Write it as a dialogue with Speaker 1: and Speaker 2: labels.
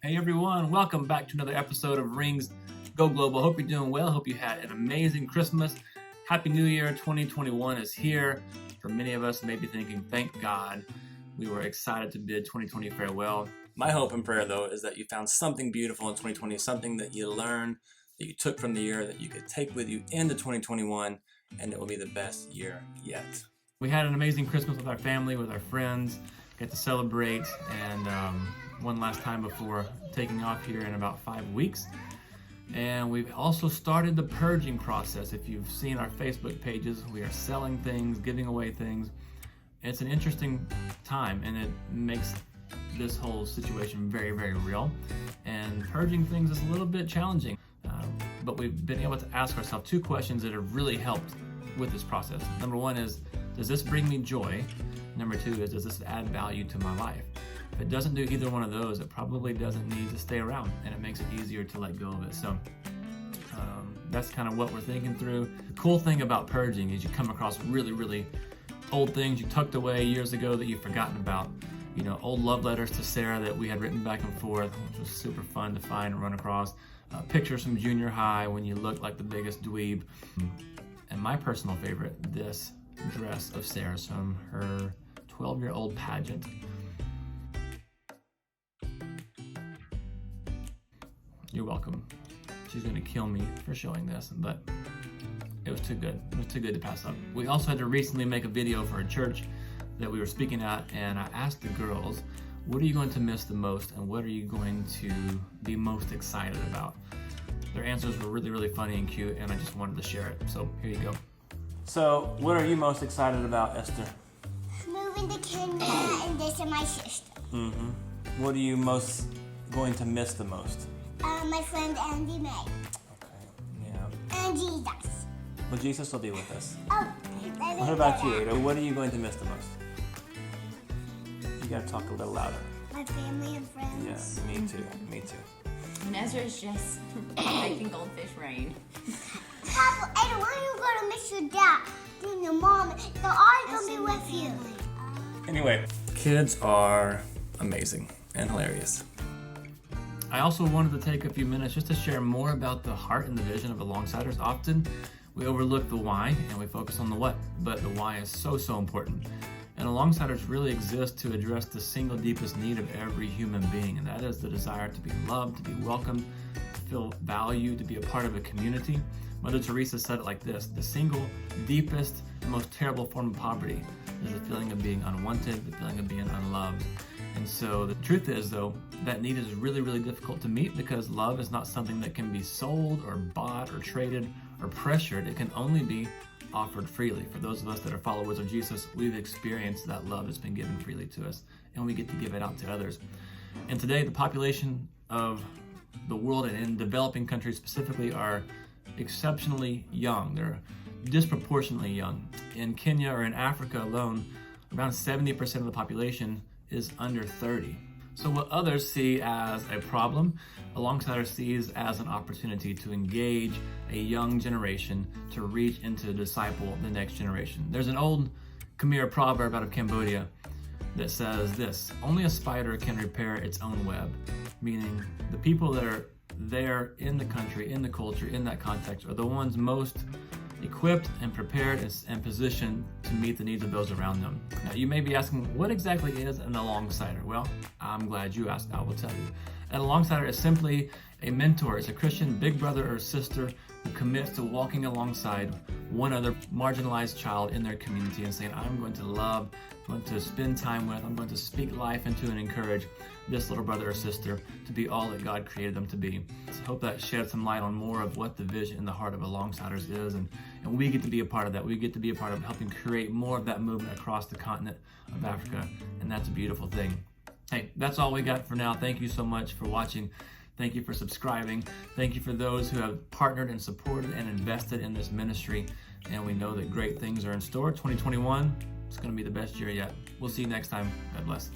Speaker 1: Hey everyone, welcome back to another episode of Rings Go Global. Hope you're doing well. Hope you had an amazing Christmas. Happy New Year. 2021 is here. For many of us, maybe thinking, thank God. We were excited to bid 2020 farewell. My hope and prayer, though, is that you found something beautiful in 2020, something that you learned, that you took from the year, that you could take with you into 2021, and it will be the best year yet. We had an amazing Christmas with our family, with our friends, got to celebrate, and one last time before taking off here in about 5 weeks. And we've also started the purging process. If you've seen our Facebook pages, we are selling things, giving away things. It's an interesting time, and it makes this whole situation very, very real. And purging things is a little bit challenging, but we've been able to ask ourselves 2 questions that have really helped with this process. Number 1 is, does this bring me joy? Number 2 is, does this add value to my life? If it doesn't do either one of those, it probably doesn't need to stay around, and it makes it easier to let go of it. So that's kind of what we're thinking through. The cool thing about purging is you come across really, really old things you tucked away years ago that you've forgotten about. You know, old love letters to Sarah that we had written back and forth, which was super fun to find and run across. Pictures from junior high when you looked like the biggest dweeb. And my personal favorite, this dress of Sarah's from her 12-year-old pageant. You're welcome. She's gonna kill me for showing this, but it was too good. It was too good to pass up. We also had to recently make a video for a church that we were speaking at, and I asked the girls, what are you going to miss the most, and what are you going to be most excited about? Their answers were really, really funny and cute, and I just wanted to share it. So here you go. So what are you most excited about, Esther?
Speaker 2: Moving to Kenya and this is my sister.
Speaker 1: What are you most going to miss the most?
Speaker 2: My friend Andy May.
Speaker 1: Okay, yeah.
Speaker 2: And Jesus.
Speaker 1: Well, Jesus will be with us.
Speaker 2: Oh,
Speaker 1: What about you, Ada? What are you going to miss the most? You gotta talk a little louder.
Speaker 2: My family and friends.
Speaker 1: Yeah, me too. Me too.
Speaker 3: And Ezra's just making goldfish rain.
Speaker 2: Papa, Ada, when are you gonna miss your dad and your mom? They're all gonna be with you.
Speaker 1: Anyway, kids are amazing and hilarious. I also wanted to take a few minutes just to share more about the heart and the vision of Alongsiders. Often we overlook the why and we focus on the what, but the why is so, so important. And Alongsiders really exist to address the single deepest need of every human being, and that is the desire to be loved, to be welcomed, to feel valued, to be a part of a community. Mother Teresa said it like this: the single deepest, most terrible form of poverty is the feeling of being unwanted, the feeling of being unloved. And so the truth is, though, that need is really, really difficult to meet because love is not something that can be sold or bought or traded or pressured. It can only be offered freely. For those of us that are followers of Jesus, we've experienced that love has been given freely to us, and we get to give it out to others. And today, the population of the world and in developing countries specifically are exceptionally young. They're disproportionately young. In Kenya or in Africa alone, around 70% of the population is under 30. So what others see as a problem, Alongsiders sees as an opportunity to engage a young generation to reach and to disciple the next generation. There's an old Khmer proverb out of Cambodia that says this: only a spider can repair its own web, meaning the people that are there in the country, in the culture, in that context are the ones most equipped and prepared and positioned to meet the needs of those around them. Now, you may be asking, what exactly is an Alongsider? Well, I'm glad you asked. I will tell you. An Alongsider is simply a mentor. It's a Christian big brother or sister who commits to walking alongside one other marginalized child in their community and saying, I'm going to love, I'm going to spend time with, I'm going to speak life into and encourage this little brother or sister to be all that God created them to be. So I hope that shed some light on more of what the vision in the heart of Alongsiders is, and we get to be a part of that. We get to be a part of helping create more of that movement across the continent of Africa, and that's a beautiful thing. Hey, that's all we got for now. Thank you so much for watching. Thank you for subscribing. Thank you for those who have partnered and supported and invested in this ministry. And we know that great things are in store. 2021, it's going to be the best year yet. We'll see you next time. God bless.